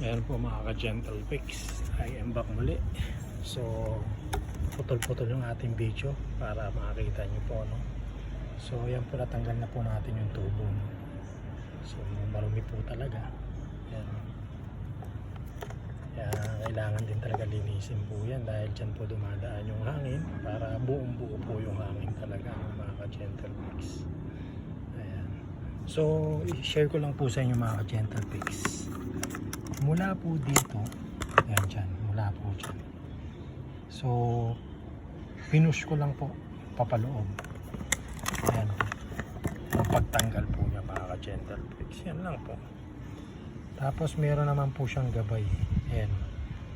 Ayan po mga ka-Gentle Fix, I am back muli. So putol-putol yung ating video para makakita nyo po, no? So ayan po, natanggal na po natin yung tubo, no? So marumi po talaga. Ayan. Kaya kailangan din talaga linisin po yan dahil dyan po dumadaan yung hangin para buong buo po yung hangin talaga, no, mga ka-Gentle Fix. Ayan. So i-share ko lang po sa inyo mga ka-Gentle Fix. Mula po dito, ayan dyan, mula po dyan. So, pinush ko lang po papaloob. Ayan. Ang pagtanggal po niya mga ka-Gentle Fix. Yan lang po. Tapos meron naman po siyang gabay. Ayan.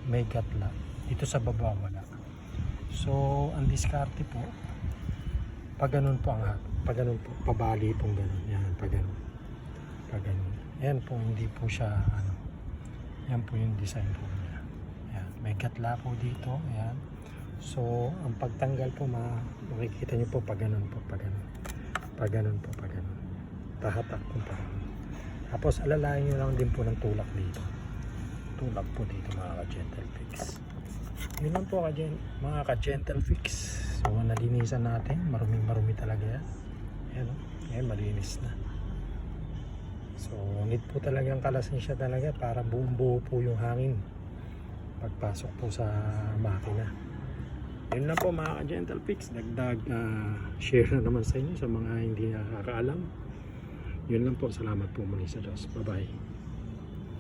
May gatla. Dito sa baba wala. So, ang diskarte po, pag ganun po ang pag ganun po, pabali pong ganun. Yan, pag ganun. Pag ganun. Ayan po, hindi po siya, ano, yan po yung design po niya. Ayan. May gatla po dito. Ayan. So, ang pagtanggal po, makikita nyo po pag ganun po, pag ganun. Pag ganun po, pag ganun. Tahatak po pag ganun. Tapos, alalayan nyo lang din po ng tulak dito. Tulak po dito mga ka-Gentle Fix. Yun lang po mga ka-Gentle Fix. So, nalinisan natin. Marumi talaga yan. Ayan, ayan, malinis na. So, need po talagang kalasin siya talaga para buong buo po yung hangin pagpasok po sa makina. Yun na po mga ka-Gentle Fix. Dagdag share na naman sa inyo sa mga hindi nakakaalam. Yun lang po. Salamat po muli sa Diyos. Bye bye.